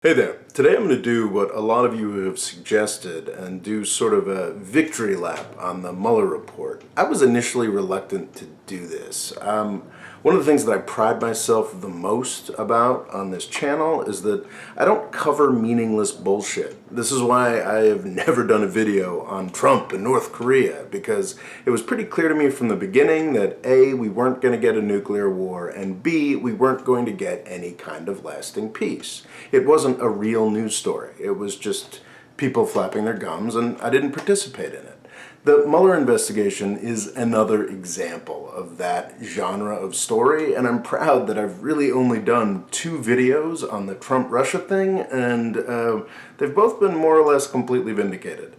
Hey there. Today I'm going to do what a lot of you have suggested and do sort of a victory lap on the Mueller report. I was initially reluctant to do this. One of the things that I pride myself the most about on this channel is that I don't cover meaningless bullshit. This is why I have never done a video on Trump and North Korea, because it was pretty clear to me from the beginning that A, we weren't going to get a nuclear war, and B, we weren't going to get any kind of lasting peace. It wasn't a real news story. It was just people flapping their gums, and I didn't participate in it. The Mueller investigation is another example of that genre of story, and I'm proud that I've really only done 2 videos on the Trump-Russia thing, and they've both been more or less completely vindicated.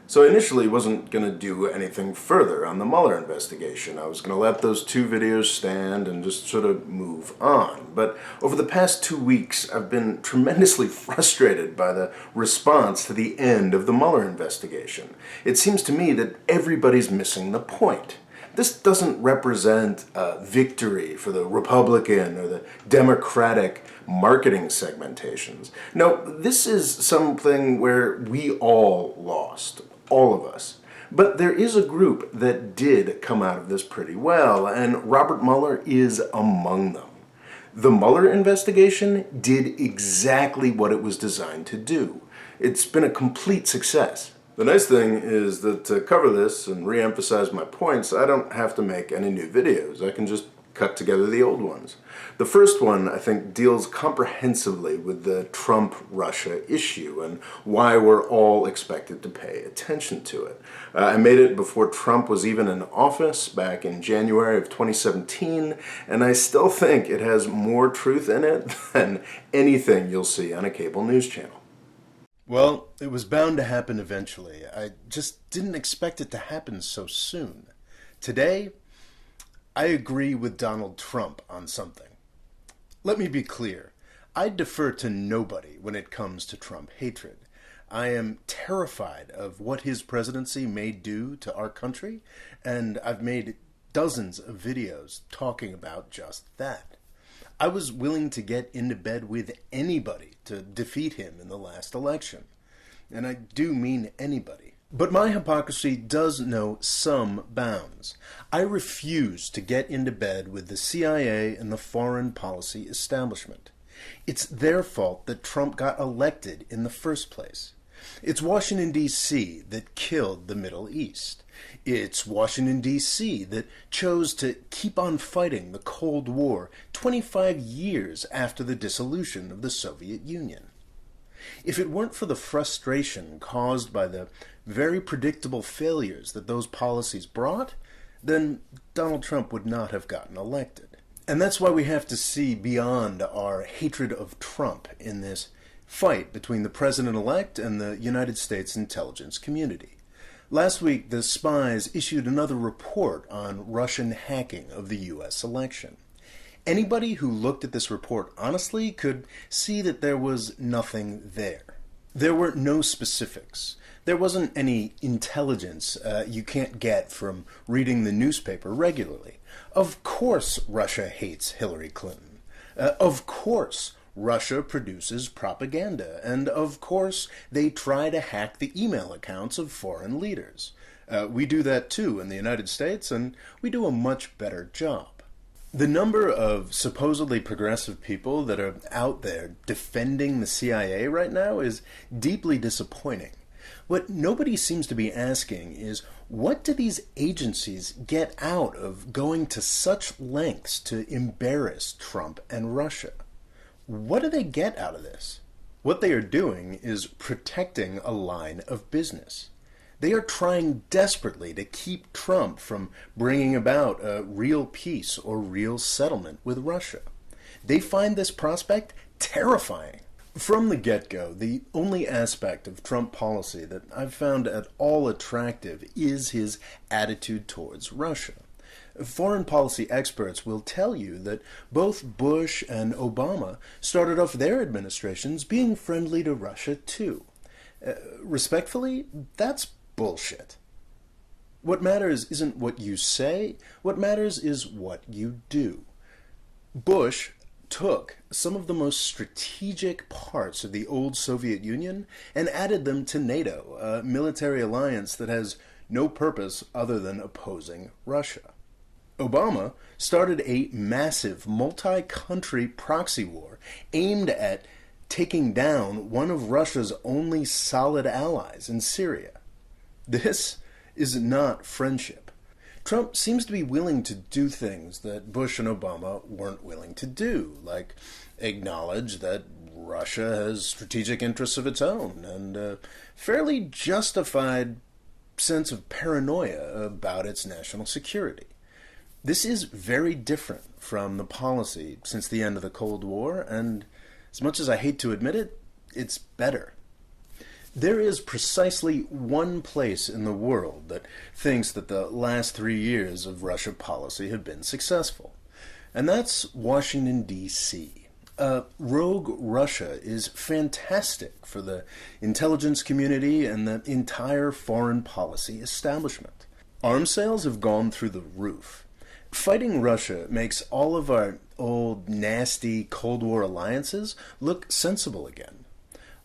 So I initially wasn't going to do anything further on the Mueller investigation. I was going to let those 2 videos stand and just sort of move on. But over the past 2 weeks, I've been tremendously frustrated by the response to the end of the Mueller investigation. It seems to me that everybody's missing the point. This doesn't represent a victory for the Republican or the Democratic marketing segmentations. No, this is something where we all lost. All of us. But there is a group that did come out of this pretty well, and Robert Mueller is among them. The Mueller investigation did exactly what it was designed to do. It's been a complete success. The nice thing is that to cover this and re-emphasize my points, I don't have to make any new videos. I can just cut together the old ones. The first one, I think, deals comprehensively with the Trump-Russia issue and why we're all expected to pay attention to it. I made it before Trump was even in office back in January of 2017, and I still think it has more truth in it than anything you'll see on a cable news channel. Well, it was bound to happen eventually. I just didn't expect it to happen so soon. Today, I agree with Donald Trump on something. Let me be clear. I defer to nobody when it comes to Trump hatred. I am terrified of what his presidency may do to our country, and I've made dozens of videos talking about just that. I was willing to get into bed with anybody to defeat him in the last election. And I do mean anybody. But my hypocrisy does know some bounds. I refuse to get into bed with the CIA and the foreign policy establishment. It's their fault that Trump got elected in the first place. It's Washington, D.C. that killed the Middle East. It's Washington, D.C. that chose to keep on fighting the Cold War 25 years after the dissolution of the Soviet Union. If it weren't for the frustration caused by the very predictable failures that those policies brought, then Donald Trump would not have gotten elected. And that's why we have to see beyond our hatred of Trump in this fight between the president-elect and the United States intelligence community. Last week, the spies issued another report on Russian hacking of the U.S. election. Anybody who looked at this report honestly could see that there was nothing there. There were no specifics. There wasn't any intelligence you can't get from reading the newspaper regularly. Of course Russia hates Hillary Clinton. Of course Russia produces propaganda. And of course they try to hack the email accounts of foreign leaders. We do that too in the United States, and we do a much better job. The number of supposedly progressive people that are out there defending the CIA right now is deeply disappointing. What nobody seems to be asking is, what do these agencies get out of going to such lengths to embarrass Trump and Russia? What do they get out of this? What they are doing is protecting a line of business. They are trying desperately to keep Trump from bringing about a real peace or real settlement with Russia. They find this prospect terrifying. From the get-go, the only aspect of Trump policy that I've found at all attractive is his attitude towards Russia. Foreign policy experts will tell you that both Bush and Obama started off their administrations being friendly to Russia too. Respectfully, that's bullshit. What matters isn't what you say, what matters is what you do. Bush took some of the most strategic parts of the old Soviet Union and added them to NATO, a military alliance that has no purpose other than opposing Russia. Obama started a massive multi-country proxy war aimed at taking down one of Russia's only solid allies in Syria. This is not friendship. Trump seems to be willing to do things that Bush and Obama weren't willing to do, like acknowledge that Russia has strategic interests of its own and a fairly justified sense of paranoia about its national security. This is very different from the policy since the end of the Cold War, and as much as I hate to admit it, it's better. There is precisely one place in the world that thinks that the last 3 years of Russia policy have been successful, and that's Washington, D.C. Rogue Russia is fantastic for the intelligence community and the entire foreign policy establishment. Arms sales have gone through the roof. Fighting Russia makes all of our old, nasty Cold War alliances look sensible again.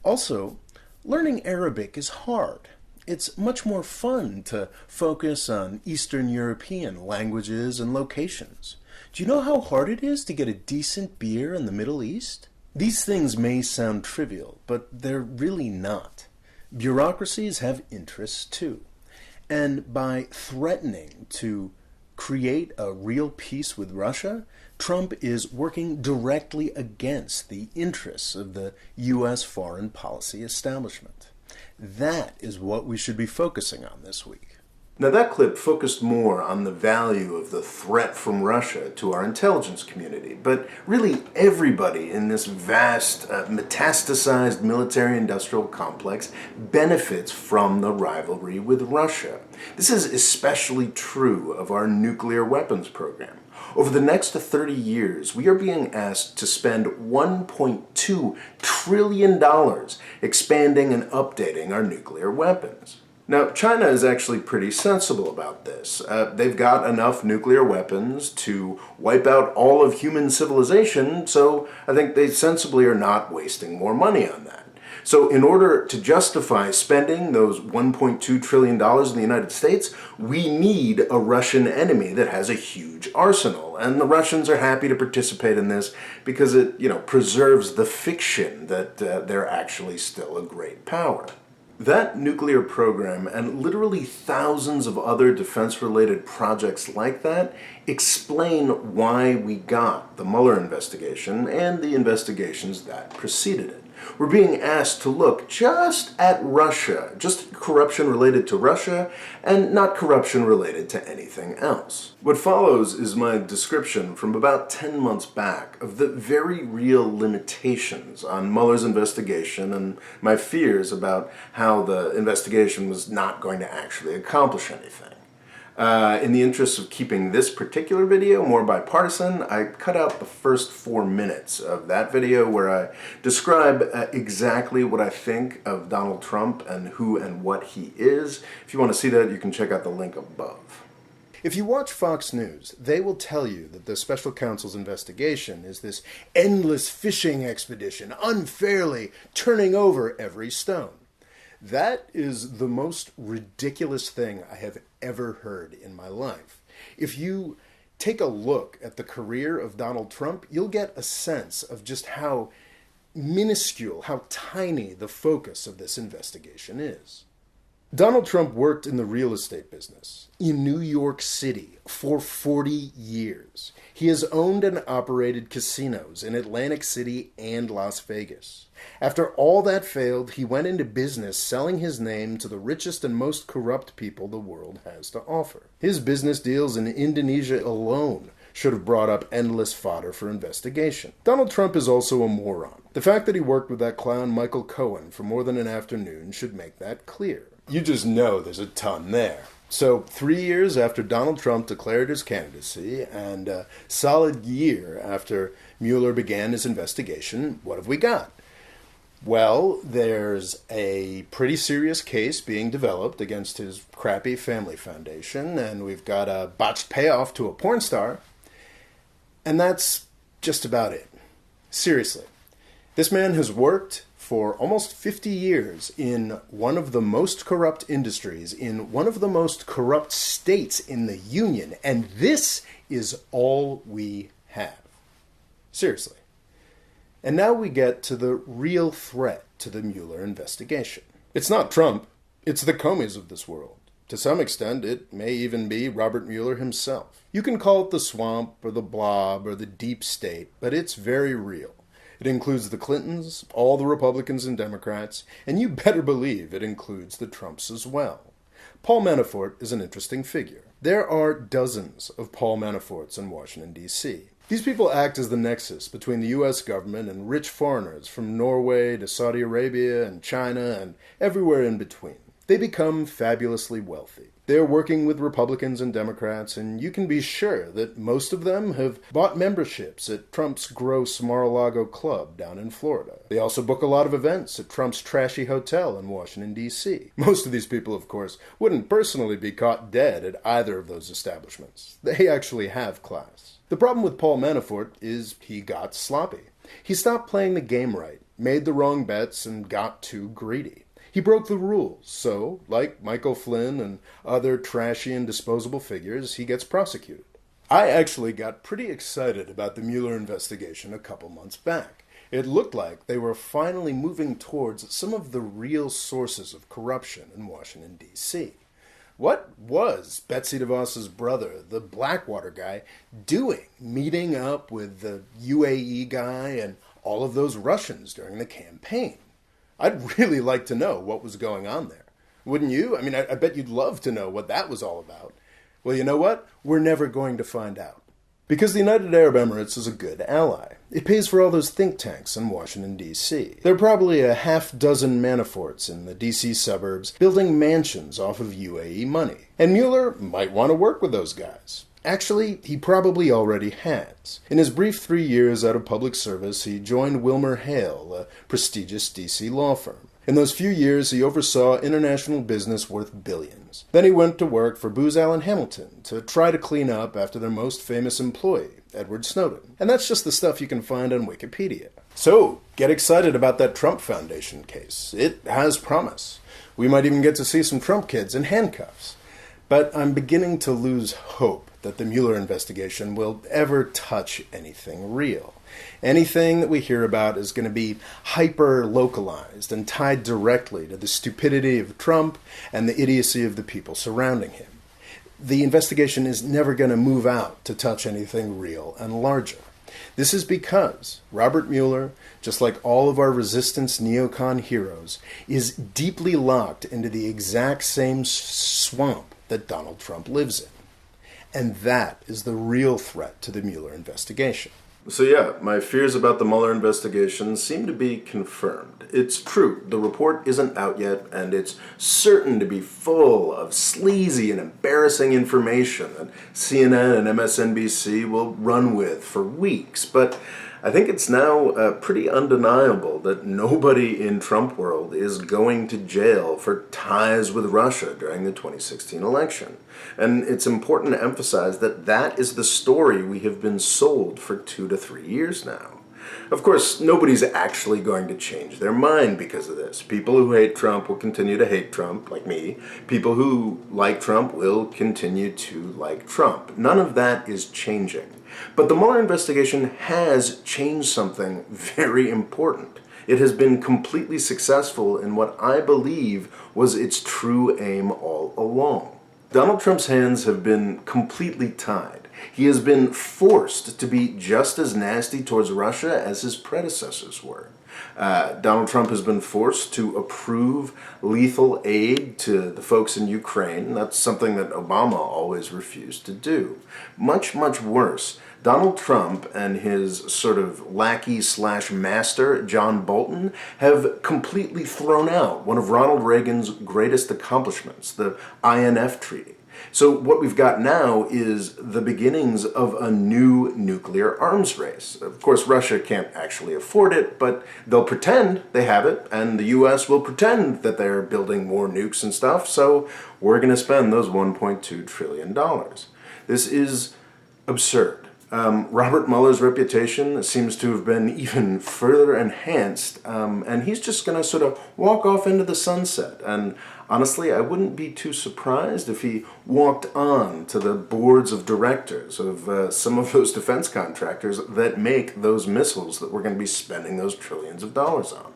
Also, learning Arabic is hard. It's much more fun to focus on Eastern European languages and locations. Do you know how hard it is to get a decent beer in the Middle East? These things may sound trivial, but they're really not. Bureaucracies have interests too. And by threatening to create a real peace with Russia, Trump is working directly against the interests of the U.S. foreign policy establishment. That is what we should be focusing on this week. Now that clip focused more on the value of the threat from Russia to our intelligence community, but really everybody in this vast, metastasized military-industrial complex benefits from the rivalry with Russia. This is especially true of our nuclear weapons program. Over the next 30 years, we are being asked to spend $1.2 trillion expanding and updating our nuclear weapons. Now, China is actually pretty sensible about this. They've got enough nuclear weapons to wipe out all of human civilization, so I think they sensibly are not wasting more money on that. So in order to justify spending those $1.2 trillion in the United States, we need a Russian enemy that has a huge arsenal. And the Russians are happy to participate in this because it, preserves the fiction that they're actually still a great power. That nuclear program and literally thousands of other defense-related projects like that explain why we got the Mueller investigation and the investigations that preceded it. We're being asked to look just at Russia, just corruption related to Russia, and not corruption related to anything else. What follows is my description from about 10 months back of the very real limitations on Mueller's investigation and my fears about how the investigation was not going to actually accomplish anything. In the interest of keeping this particular video more bipartisan, I cut out the first 4 minutes of that video where I describe exactly what I think of Donald Trump and who and what he is. If you want to see that, you can check out the link above. If you watch Fox News, they will tell you that the special counsel's investigation is this endless fishing expedition, unfairly turning over every stone. That is the most ridiculous thing I have ever heard in my life. If you take a look at the career of Donald Trump, you'll get a sense of just how minuscule, how tiny the focus of this investigation is. Donald Trump worked in the real estate business in New York City for 40 years. He has owned and operated casinos in Atlantic City and Las Vegas. After all that failed, he went into business selling his name to the richest and most corrupt people the world has to offer. His business deals in Indonesia alone should have brought up endless fodder for investigation. Donald Trump is also a moron. The fact that he worked with that clown Michael Cohen for more than an afternoon should make that clear. You just know there's a ton there. So 3 years after Donald Trump declared his candidacy and a solid year after Mueller began his investigation, what have we got? Well, there's a pretty serious case being developed against his crappy family foundation, and we've got a botched payoff to a porn star, and that's just about it. Seriously, this man has worked for almost 50 years in one of the most corrupt industries, in one of the most corrupt states in the Union, and this is all we have. Seriously. And now we get to the real threat to the Mueller investigation. It's not Trump, it's the Comeys of this world. To some extent, it may even be Robert Mueller himself. You can call it the swamp, or the blob, or the deep state, but it's very real. It includes the Clintons, all the Republicans and Democrats, and you better believe it includes the Trumps as well. Paul Manafort is an interesting figure. There are dozens of Paul Manaforts in Washington, D.C. These people act as the nexus between the U.S. government and rich foreigners from Norway to Saudi Arabia and China and everywhere in between. They become fabulously wealthy. They're working with Republicans and Democrats, and you can be sure that most of them have bought memberships at Trump's gross Mar-a-Lago club down in Florida. They also book a lot of events at Trump's trashy hotel in Washington, D.C. Most of these people, of course, wouldn't personally be caught dead at either of those establishments. They actually have class. The problem with Paul Manafort is he got sloppy. He stopped playing the game right, made the wrong bets, and got too greedy. He broke the rules, so, like Michael Flynn and other trashy and disposable figures, he gets prosecuted. I actually got pretty excited about the Mueller investigation a couple months back. It looked like they were finally moving towards some of the real sources of corruption in Washington, D.C. What was Betsy DeVos's brother, the Blackwater guy, doing, meeting up with the UAE guy and all of those Russians during the campaign? I'd really like to know what was going on there. Wouldn't you? I mean, I bet you'd love to know what that was all about. Well, you know what? We're never going to find out. Because the United Arab Emirates is a good ally. It pays for all those think tanks in Washington, D.C. There are probably a half dozen Manaforts in the D.C. suburbs building mansions off of UAE money. And Mueller might want to work with those guys. Actually, he probably already has. In his brief 3 years out of public service, he joined Wilmer Hale, a prestigious D.C. law firm. In those few years, he oversaw international business worth billions. Then he went to work for Booz Allen Hamilton to try to clean up after their most famous employee, Edward Snowden. And that's just the stuff you can find on Wikipedia. So, get excited about that Trump Foundation case. It has promise. We might even get to see some Trump kids in handcuffs. But I'm beginning to lose hope that the Mueller investigation will ever touch anything real. Anything that we hear about is going to be hyper-localized and tied directly to the stupidity of Trump and the idiocy of the people surrounding him. The investigation is never going to move out to touch anything real and larger. This is because Robert Mueller, just like all of our resistance neocon heroes, is deeply locked into the exact same swamp that Donald Trump lives in. And that is the real threat to the Mueller investigation. So yeah, my fears about the Mueller investigation seem to be confirmed. It's true, the report isn't out yet, and it's certain to be full of sleazy and embarrassing information that CNN and MSNBC will run with for weeks. But I think it's now pretty undeniable that nobody in Trump world is going to jail for ties with Russia during the 2016 election. And it's important to emphasize that that is the story we have been sold for 2 to 3 years now. Of course, nobody's actually going to change their mind because of this. People who hate Trump will continue to hate Trump, like me. People who like Trump will continue to like Trump. None of that is changing. But the Mueller investigation has changed something very important. It has been completely successful in what I believe was its true aim all along. Donald Trump's hands have been completely tied. He has been forced to be just as nasty towards Russia as his predecessors were. Donald Trump has been forced to approve lethal aid to the folks in Ukraine. That's something that Obama always refused to do. Much, much worse, Donald Trump and his sort of lackey/master, John Bolton, have completely thrown out one of Ronald Reagan's greatest accomplishments, the INF Treaty. So what we've got now is the beginnings of a new nuclear arms race. Of course, Russia can't actually afford it, but they'll pretend they have it, and the U.S. will pretend that they're building more nukes and stuff, so we're going to spend those $1.2 trillion. This is absurd. Robert Mueller's reputation seems to have been even further enhanced, and he's just going to sort of walk off into the sunset. And honestly, I wouldn't be too surprised if he walked on to the boards of directors of some of those defense contractors that make those missiles that we're going to be spending those trillions of dollars on.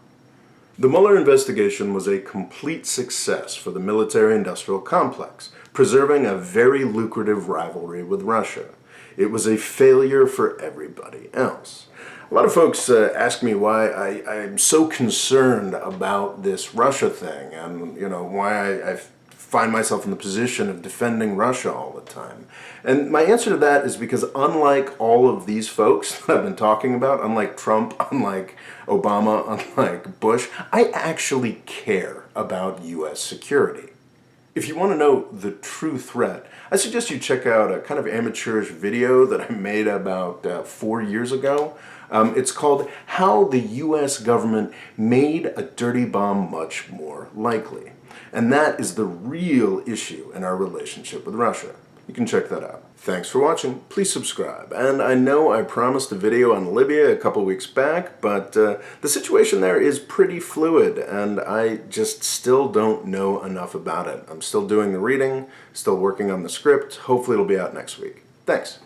The Mueller investigation was a complete success for the military-industrial complex, preserving a very lucrative rivalry with Russia. It was a failure for everybody else. A lot of folks ask me why I'm so concerned about this Russia thing, and why I find myself in the position of defending Russia all the time. And my answer to that is because unlike all of these folks that I've been talking about, unlike Trump, unlike Obama, unlike Bush, I actually care about U.S. security. If you want to know the true threat, I suggest you check out a kind of amateurish video that I made about 4 years ago. It's called How the U.S. Government Made a Dirty Bomb Much More Likely. And that is the real issue in our relationship with Russia. You can check that out. Thanks for watching. Please subscribe. And I know I promised a video on Libya a couple weeks back, but the situation there is pretty fluid, and I just still don't know enough about it. I'm still doing the reading, still working on the script. Hopefully it'll be out next week. Thanks.